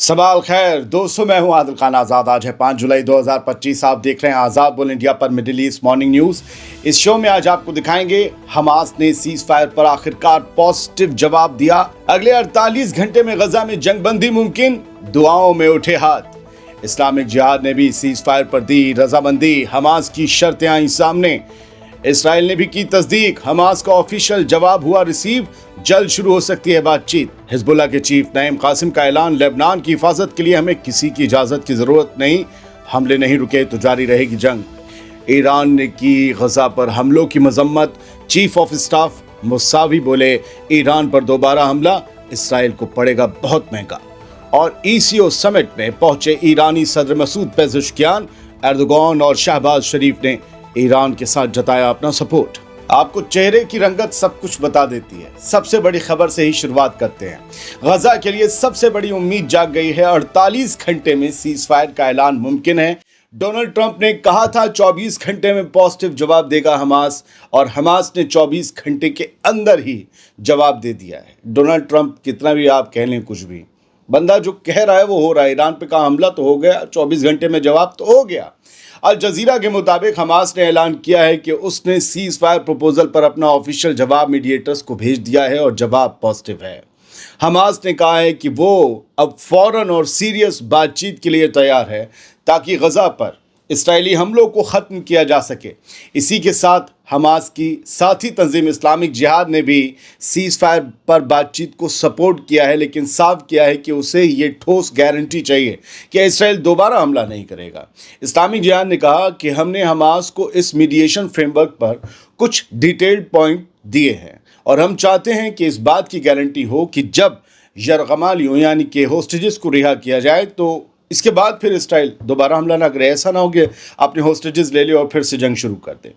सबाल खैर दोस्तों, मैं हूं आदिल खान आज़ाद। आज है 5 जुलाई 2025। आप देख रहे हैं आज़ाद बोल इंडिया पर मिडिल ईस्ट मॉर्निंग न्यूज़। इस शो में आज आपको दिखाएंगे हमास ने सीज फायर पर आखिरकार पॉजिटिव जवाब दिया। अगले 48 घंटे में गजा में जंगबंदी मुमकिन, दुआओं में उठे हाथ। इस्लामिक जिहाद ने भी सीज फायर पर दी रजामंदी, हमास की शर्तें आई सामने। इसराइल ने भी की तस्दीक, हमास का ऑफिशियल जवाब हुआ रिसीव, जल्द शुरू हो सकती है बातचीत। हिजबुल्लाह के चीफ नईम कासिम का ऐलान, लेबनान की हिफाजत के लिए हमें किसी की इजाजत की जरूरत नहीं, हमले नहीं रुके तो जारी रहेगी जंग। ईरान ने की गजा पर हमलों की मजम्मत, चीफ ऑफ स्टाफ मुसावी बोले ईरान पर दोबारा हमला इसराइल को पड़ेगा बहुत महंगा। और ECO समिट में पहुंचे ईरानी सदर मसूद पेज़ेश्कियान, एर्दोगान और शहबाज शरीफ ने ईरान के साथ जताया अपना सपोर्ट। आपको चेहरे की रंगत सब कुछ बता देती है। सबसे बड़ी खबर से ही शुरुआत करते हैं। गजा के लिए सबसे बड़ी उम्मीद जाग गई है। 48 घंटे में सीज फायर का ऐलान मुमकिन है। डोनाल्ड ट्रंप ने कहा था 24 घंटे में पॉजिटिव जवाब देगा हमास, और हमास ने 24 घंटे के अंदर ही जवाब दे दिया है। डोनाल्ड ट्रंप कितना भी आप कह लें, कुछ भी, बंदा जो कह रहा है वो हो रहा है। ईरान पे कहा हमला तो हो गया, 24 घंटे में जवाब तो हो गया। अल जजीरा के मुताबिक हमास ने ऐलान किया है कि उसने सीज फायर प्रपोजल पर अपना ऑफिशियल जवाब मीडिएटर्स को भेज दिया है और जवाब पॉजिटिव है। हमास ने कहा है कि वो अब फौरन और सीरियस बातचीत के लिए तैयार है ताकि गजा पर इस्राएली हमलों को ख़त्म किया जा सके। इसी के साथ हमास की साथी तंजीम इस्लामिक जिहाद ने भी सीज फायर पर बातचीत को सपोर्ट किया है, लेकिन साफ किया है कि उसे ये ठोस गारंटी चाहिए कि इसराइल दोबारा हमला नहीं करेगा। इस्लामिक जिहाद ने कहा कि हमने हमास को इस मीडिएशन फ्रेमवर्क पर कुछ डिटेल्ड पॉइंट दिए हैं और हम चाहते हैं कि इस बात की गारंटी हो कि जब यरगमालियों यानी कि होस्टेजेस को रिहा किया जाए तो इसके बाद फिर इसराइल दोबारा हमला ना करे। ऐसा ना हो कि आपने होस्टेजेस ले लिया और फिर से जंग शुरू कर दे।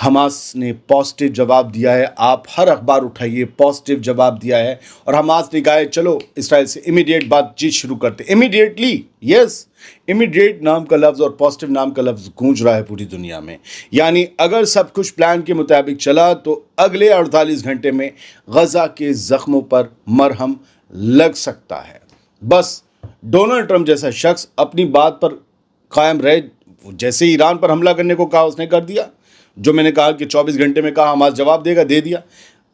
हमास ने पॉजिटिव जवाब दिया है। आप हर अखबार उठाइए, पॉजिटिव जवाब दिया है। और हमास ने कहा है चलो इसराइल से इमीडिएट बातचीत शुरू करते। इमीडिएटली, यस, इमीडिएट नाम का लफ्ज़ और पॉजिटिव नाम का लफ्ज़ गूंज रहा है पूरी दुनिया में। यानी अगर सब कुछ प्लान के मुताबिक चला तो अगले 48 घंटे में गजा के ज़ख्मों पर मरहम लग सकता है। बस डोनाल्ड ट्रंप जैसा शख्स अपनी बात पर कायम रहे। जैसे ईरान पर हमला करने को कहा उसने कर दिया। जो मैंने कहा कि 24 घंटे में कहा हमास जवाब देगा, दे दिया।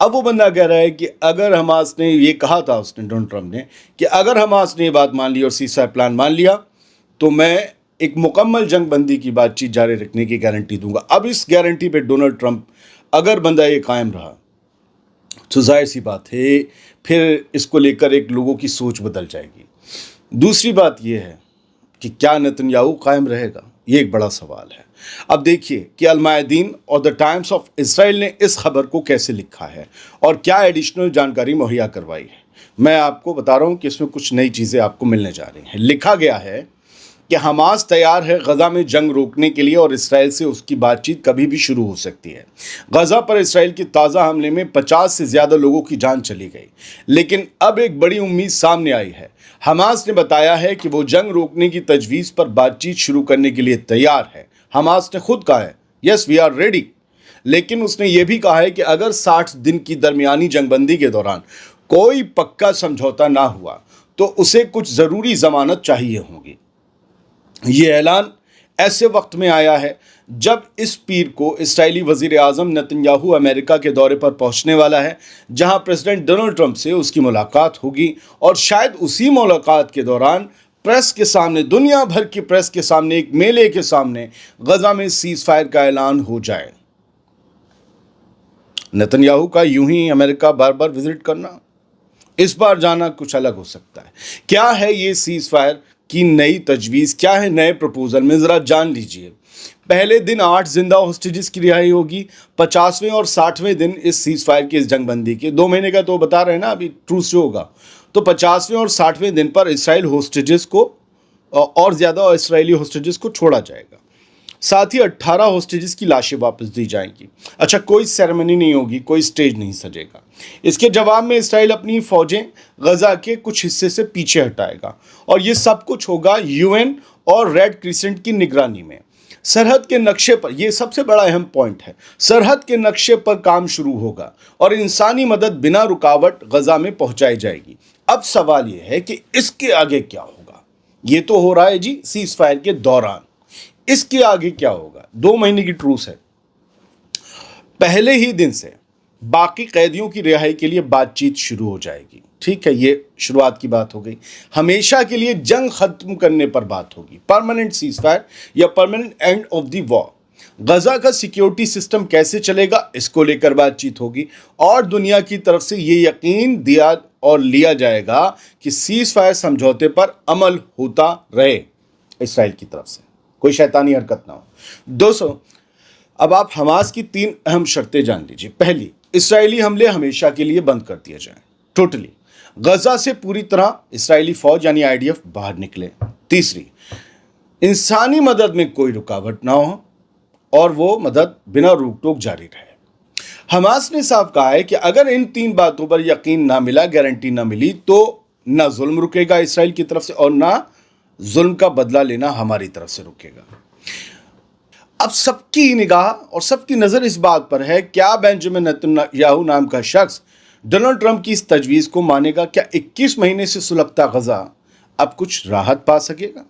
अब वो बंदा कह रहा है कि अगर हमास ने ये कहा था, उसने डोनाल्ड ट्रंप ने, कि अगर हमास ने ये बात मान ली और सीज़फायर प्लान मान लिया तो मैं एक मुकम्मल जंगबंदी की बातचीत जारी रखने की गारंटी दूंगा। अब इस गारंटी पे डोनाल्ड ट्रंप, अगर बंदा ये कायम रहा तो जाहिर सी बात है फिर इसको लेकर एक लोगों की सोच बदल जाएगी। दूसरी बात यह है कि क्या नेतन्याहू कायम रहेगा, ये एक बड़ा सवाल है। अब देखिए कि अल-मायदीन और द टाइम्स ऑफ इसराइल ने इस खबर को कैसे लिखा है और क्या एडिशनल जानकारी मुहैया करवाई है। मैं आपको बता रहा हूँ कि इसमें कुछ नई चीज़ें आपको मिलने जा रही हैं। लिखा गया है कि हमास तैयार है गजा में जंग रोकने के लिए और इसराइल से उसकी बातचीत कभी भी शुरू हो सकती है। गजा पर इसराइल की ताज़ा हमले में 50 से ज़्यादा लोगों की जान चली गई, लेकिन अब एक बड़ी उम्मीद सामने आई है। हमास ने बताया है कि वो जंग रोकने की तजवीज़ पर बातचीत शुरू करने के लिए तैयार है। हमास ने खुद कहा है यस वी आर रेडी, लेकिन उसने ये भी कहा है कि अगर 60 दिन की दरमियानी जंगबंदी के दौरान कोई पक्का समझौता ना हुआ तो उसे कुछ ज़रूरी ज़मानत चाहिए होगी। ये ऐलान ऐसे वक्त में आया है जब इस पीर को इस्राएली वज़ीर आज़म नेतन्याहू अमेरिका के दौरे पर पहुंचने वाला है, जहां प्रेसिडेंट डोनाल्ड ट्रंप से उसकी मुलाकात होगी और शायद उसी मुलाकात के दौरान प्रेस के सामने, दुनिया भर की प्रेस के सामने, एक मेले के सामने गजा में सीज फायर का ऐलान हो जाए। नेतन्याहू का यूं ही अमेरिका बार बार विजिट करना, इस बार जाना कुछ अलग हो सकता है। क्या है ये सीज फायर की नई तजवीज़, क्या है नए प्रपोजल में, ज़रा जान लीजिए। पहले दिन 8 जिंदा होस्टेजेस की रिहाई होगी। 50वें और 60वें दिन इस सीज फायर की, इस जंगबंदी के 2 महीने का तो बता रहे हैं ना अभी ट्रूस जो होगा, तो 50वें और 60वें दिन पर इसराइल होस्टेजेस को और ज़्यादा इसराइली होस्टेजेस को छोड़ा जाएगा। साथ ही 18 होस्टेजेस की लाशें वापस दी जाएंगी। अच्छा, कोई सेरेमनी नहीं होगी, कोई स्टेज नहीं सजेगा। इसके जवाब में इसराइल अपनी फौजें गजा के कुछ हिस्से से पीछे हटाएगा और ये सब कुछ होगा UN और रेड क्रिसेंट की निगरानी में। सरहद के नक्शे पर, यह सबसे बड़ा अहम पॉइंट है, सरहद के नक्शे पर काम शुरू होगा और इंसानी मदद बिना रुकावट गजा में पहुंचाई जाएगी। اب سوال یہ ہے کہ اس کے آگے کیا ہوگا. یہ تو ہو رہا ہے جی سیز فائر کے دوران، اس کے آگے کیا ہوگا؟ 2 مہینے کی ٹروس ہے. پہلے ہی دن سے باقی قیدیوں کی رہائی کے لیے بات چیت شروع ہو جائے گی. ٹھیک ہے، یہ شروعات کی بات ہو گئی. ہمیشہ کے لیے جنگ ختم کرنے پر بات ہوگی، پرماننٹ سیز فائر یا پرماننٹ اینڈ آف دی وار. غزہ کا سیکیورٹی سسٹم کیسے چلے گا، اس کو لے کر بات چیت ہوگی، اور دنیا کی طرف سے یہ یقین دیا اور لیا جائے گا کہ سیز فائر سمجھوتے پر عمل ہوتا رہے اسرائیل کی طرف سے، کوئی شیطانی حرکت نہ ہو. دوستو، اب آپ حماس کی 3 اہم شرطیں جان لیجیے. پہلی، اسرائیلی حملے ہمیشہ کے لیے بند کر دیے جائیں ٹوٹلی. غزہ سے پوری طرح اسرائیلی فوج یعنی IDF باہر نکلے. تیسری، انسانی مدد میں کوئی رکاوٹ نہ ہو اور وہ مدد بنا روک ٹوک جاری رہے. حماس نے صاف کہا ہے کہ اگر ان 3 باتوں پر یقین نہ ملا، گارنٹی نہ ملی، تو نہ ظلم رکے گا اسرائیل کی طرف سے اور نہ ظلم کا بدلہ لینا ہماری طرف سے رکے گا. اب سب کی نگاہ اور سب کی نظر اس بات پر ہے، کیا بینجامن نیتنیاہو نام کا شخص ڈونلڈ ٹرمپ کی اس تجویز کو مانے گا؟ کیا 21 مہینے سے سلگتا غزہ اب کچھ راحت پا سکے گا؟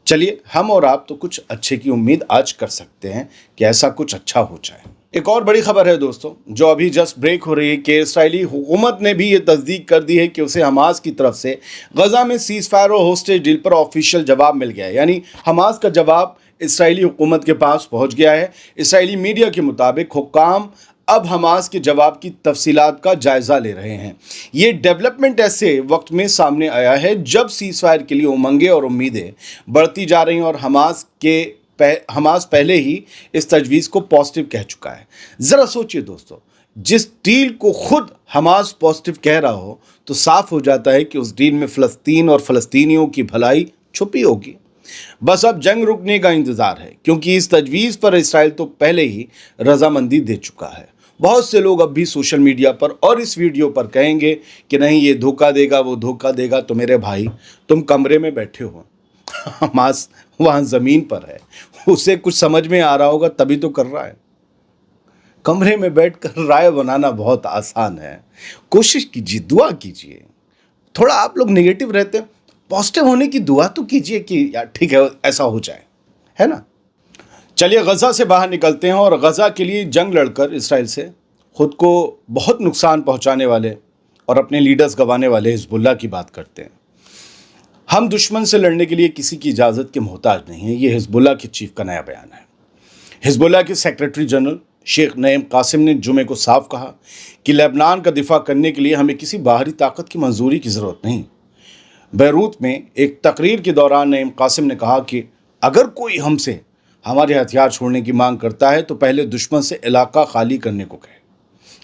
چلیے، ہم اور آپ تو کچھ اچھے کی امید آج کر سکتے ہیں کہ ایسا کچھ اچھا ہو جائے. ایک اور بڑی خبر ہے دوستو، جو ابھی جسٹ بریک ہو رہی ہے کہ اسرائیلی حکومت نے بھی یہ تصدیق کر دی ہے کہ اسے حماس کی طرف سے غزہ میں سیز فائر اور ہوسٹیج ڈیل پر آفیشیل جواب مل گیا ہے. یعنی حماس کا جواب اسرائیلی حکومت کے پاس پہنچ گیا ہے. اسرائیلی میڈیا کے مطابق حکام اب حماس کے جواب کی تفصیلات کا جائزہ لے رہے ہیں. یہ ڈیولپمنٹ ایسے وقت میں سامنے آیا ہے جب سیز فائر کے لیے امنگیں اور امیدیں بڑھتی جا رہی ہیں اور حماس پہلے ہی اس تجویز کو پازیٹیو کہہ چکا ہے. ذرا سوچئے دوستو، جس ڈیل کو خود حماس پازیٹیو کہہ رہا ہو تو صاف ہو جاتا ہے کہ اس ڈیل میں فلسطین اور فلسطینیوں کی بھلائی چھپی ہوگی. بس اب جنگ رکنے کا انتظار ہے، کیونکہ اس تجویز پر اسرائیل تو پہلے ہی رضامندی دے چکا ہے. بہت سے لوگ اب بھی سوشل میڈیا پر اور اس ویڈیو پر کہیں گے کہ نہیں، یہ دھوکہ دے گا، وہ دھوکہ دے گا. تو میرے بھائی، تم کمرے میں بیٹھے ہو، حماس وہاں زمین پر ہے، اسے کچھ سمجھ میں آ رہا ہوگا تبھی تو کر رہا ہے. کمرے میں بیٹھ کر رائے بنانا بہت آسان ہے. کوشش کیجیے، دعا کیجیے. تھوڑا آپ لوگ نگیٹو رہتے ہیں، پازیٹیو ہونے کی دعا تو کیجیے کہ یار ٹھیک ہے ایسا ہو جائے، ہے نا. چلیے غزہ سے باہر نکلتے ہیں اور غزہ کے لیے جنگ لڑ کر اسرائیل سے خود کو بہت نقصان پہنچانے والے اور اپنے لیڈرز گنوانے والے حزب اللہ کی بات کرتے ہیں. ہم دشمن سے لڑنے کے لیے کسی کی اجازت کے محتاج نہیں ہیں، یہ حزب اللہ کے چیف کا نیا بیان ہے. حزب اللہ کے سیکریٹری جنرل شیخ نعیم قاسم نے جمعے کو صاف کہا کہ لبنان کا دفاع کرنے کے لیے ہمیں کسی باہری طاقت کی منظوری کی ضرورت نہیں. بیروت میں ایک تقریر کے دوران نعیم قاسم نے کہا کہ اگر کوئی ہم سے ہمارے ہتھیار چھوڑنے کی مانگ کرتا ہے تو پہلے دشمن سے علاقہ خالی کرنے کو کہے،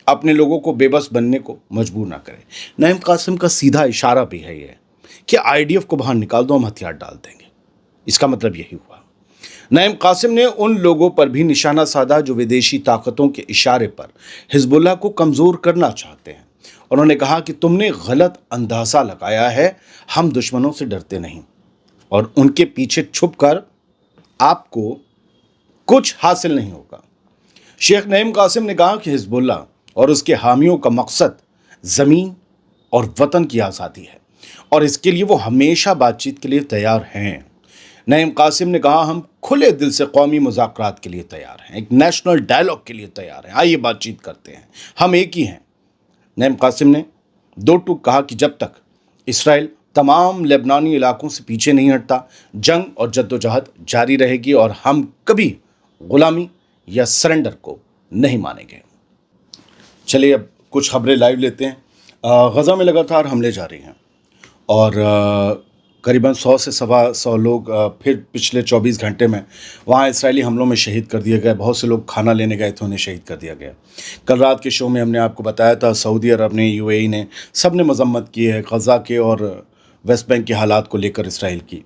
اپنے لوگوں کو بے بس بننے کو مجبور نہ کرے. نعیم قاسم کا سیدھا اشارہ بھی ہے یہ کہ IDF کو باہر نکال دو، ہم ہتھیار ڈال دیں گے. اس کا مطلب یہی ہوا. نعیم قاسم نے ان لوگوں پر بھی نشانہ سادھا جو ودیشی طاقتوں کے اشارے پر حزب اللہ کو کمزور کرنا چاہتے ہیں. انہوں نے کہا کہ تم نے غلط اندازہ لگایا ہے، ہم دشمنوں سے ڈرتے نہیں اور ان کے پیچھے چھپ کر آپ کو کچھ حاصل نہیں ہوگا. شیخ نعیم قاسم نے کہا کہ حزب اللہ اور اس کے حامیوں کا مقصد زمین اور وطن کی آزادی ہے اور اس کے لیے وہ ہمیشہ بات چیت کے لیے تیار ہیں. نعیم قاسم نے کہا ہم کھلے دل سے قومی مذاکرات کے لیے تیار ہیں، ایک نیشنل ڈائلاگ کے لیے تیار ہیں، آئیے بات چیت کرتے ہیں، ہم ایک ہی ہیں. نعیم قاسم نے 2 ٹوک کہا کہ جب تک اسرائیل تمام لبنانی علاقوں سے پیچھے نہیں ہٹتا، جنگ اور جدوجہد جاری رہے گی اور ہم کبھی غلامی یا سرنڈر کو نہیں مانیں گے. چلیے اب کچھ خبریں لائیو لیتے ہیں. غزہ میں لگاتار حملے جاری ہیں اور قریباً 100 سے 125 لوگ پھر پچھلے 24 گھنٹے میں وہاں اسرائیلی حملوں میں شہید کر دیے گئے. بہت سے لوگ کھانا لینے گئے تھے، انہیں شہید کر دیا گیا. کل رات کے شو میں ہم نے آپ کو بتایا تھا، سعودی عرب نے، UAE نے، سب نے مذمت کی ہے غزہ کے اور ویسٹ بینک کے حالات کو لے کر اسرائیل کی.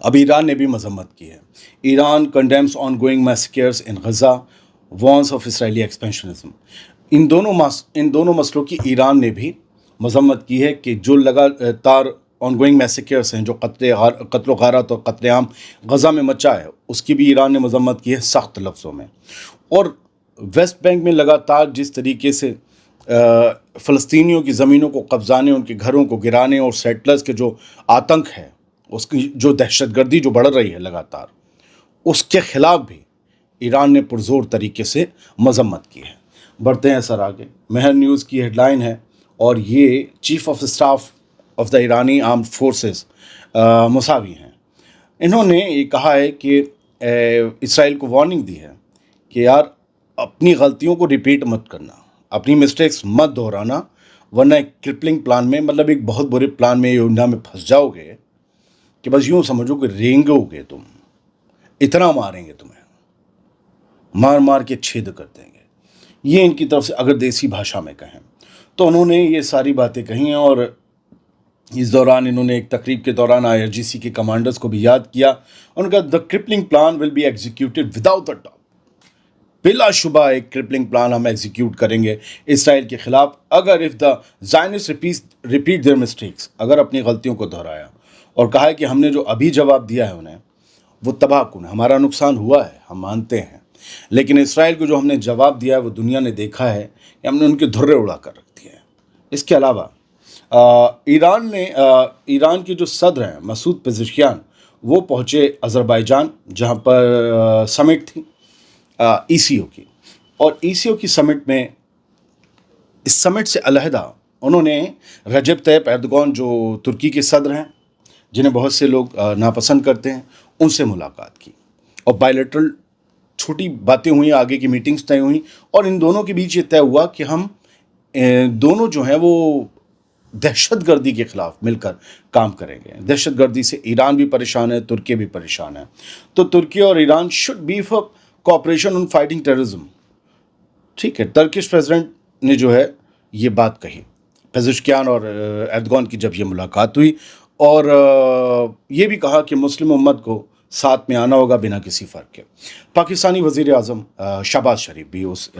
اب ایران نے بھی مذمت کی ہے. Iran condemns ongoing massacres in Gaza, warns of Israeli expansionism. ان دونوں مسئلوں کی ایران نے بھی مذمت کی ہے کہ جو لگاتار آن گوئنگ میسیکرز ہیں، جو قتل و غارت اور قتل عام غزہ میں مچا ہے، اس کی بھی ایران نے مذمت کی ہے سخت لفظوں میں. اور ویسٹ بینک میں لگاتار جس طریقے سے फ़लस्तीनियों की ज़मीनों को कब्ज़ाने, उनके घरों को गिराने और सेटलर्स के जो आतंक है, उसकी जो दहशतगर्दी जो बढ़ रही है लगातार, उसके ख़िलाफ़ भी ईरान ने पुरज़ोर तरीके से मज़म्मत की है। बढ़ते हैं सर आगे। महर न्यूज़ की हेडलाइन है और ये chief of staff of the ईरानी आर्म्ड फोर्सेस मुसावी हैं। इन्होंने ये कहा है कि इसराइल को वार्निंग दी है कि यार अपनी गलतियों को रिपीट मत करना, अपनी मिस्टेक्स मत दोहराना, वरना एक क्रिपलिंग प्लान में, मतलब एक बहुत बुरे प्लान में, योजना में फंस जाओगे कि बस यूँ समझो कि रेंगोगे तुम, इतना मारेंगे तुम्हें, मार मार के छेद कर देंगे। ये इनकी तरफ से अगर देसी भाषा में कहें तो उन्होंने ये सारी बातें कही हैं। और इस दौरान इन्होंने एक तकरीब के दौरान IRGC के कमांडर्स को भी याद किया। उनका the crippling plan will be executed without a doubt, बिला शुबा एक क्रिपलिंग प्लान हम एग्जीक्यूट करेंगे इसराइल के खिलाफ अगर if the Zionist repeat their mistakes, अगर अपनी गलतियों को दोहराया। और कहा है कि हमने जो अभी जवाब दिया है उन्हें वो तबाहकुन है, हमारा नुकसान हुआ है, हम मानते हैं, लेकिन इसराइल को जो हमने जवाब दिया है वो दुनिया ने देखा है कि हमने उनके धुर्रे उड़ा कर रख दिए हैं। इसके अलावा ईरान के जो सदर हैं मसूद पेज़ेश्कियान, वो पहुँचे अज़रबैजान, जहाँ पर समिट थी ECO की। और ECO की समिट में, इस समिट से अलहदा उन्होंने रजब तैयब एर्दोगान जो तुर्की के सदर हैं, जिन्हें बहुत से लोग नापसंद करते हैं, उनसे मुलाकात की और बायलैटरल छोटी बातें हुई, आगे की मीटिंग्स तय हुई। और इन दोनों के बीच ये तय हुआ कि हम दोनों जो हैं वो दहशतगर्दी के ख़िलाफ़ मिलकर काम करेंगे। दहशतगर्दी से ईरान भी परेशान है, तुर्की भी परेशान है, तो तुर्की और Iran should beef up cooperation on fighting terrorism. ठीक है, टर्किश प्रेसिडेंट ने जो है ये बात कही पेज़ेश्कियान और एर्दोगान की जब ये मुलाकात हुई। और ये भी कहा कि मुस्लिम उम्मत को साथ में आना होगा बिना किसी फ़र्क के। पाकिस्तानी वज़ीर आज़म शहबाज शरीफ भी उस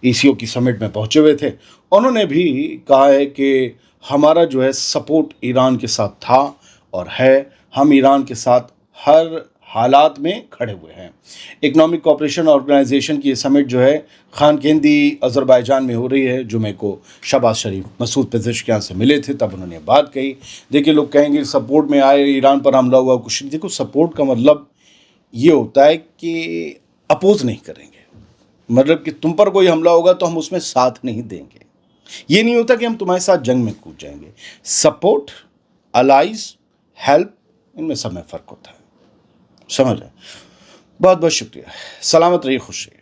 ECO की समिट में पहुँचे हुए थे। उन्होंने भी कहा है कि हमारा जो है सपोर्ट ईरान के साथ था और है, हम ईरान के साथ हर हालात में खड़े हुए हैं। इकनॉमिक कोऑपरेशन ऑर्गेनाइजेशन की ये समिट जो है खानकेंदी अज़रबैजान में हो रही है। जुमे को शहबाज शरीफ मसूद पेज़ेश्कियान से मिले थे, तब उन्होंने बात कही। देखिए, लोग कहेंगे सपोर्ट में आए, ईरान पर हमला हुआ, कुछ नहीं। देखो, सपोर्ट का मतलब ये होता है कि अपोज नहीं करेंगे, मतलब कि तुम पर कोई हमला होगा तो हम उसमें साथ नहीं देंगे। ये नहीं होता कि हम तुम्हारे साथ जंग में कूद जाएंगे। सपोर्ट, अलाइज, हेल्प, इनमें सब में फ़र्क होता है, समझ रहे हैं। बहुत बहुत शुक्रिया, सलामत रहिए, खुश रहिए।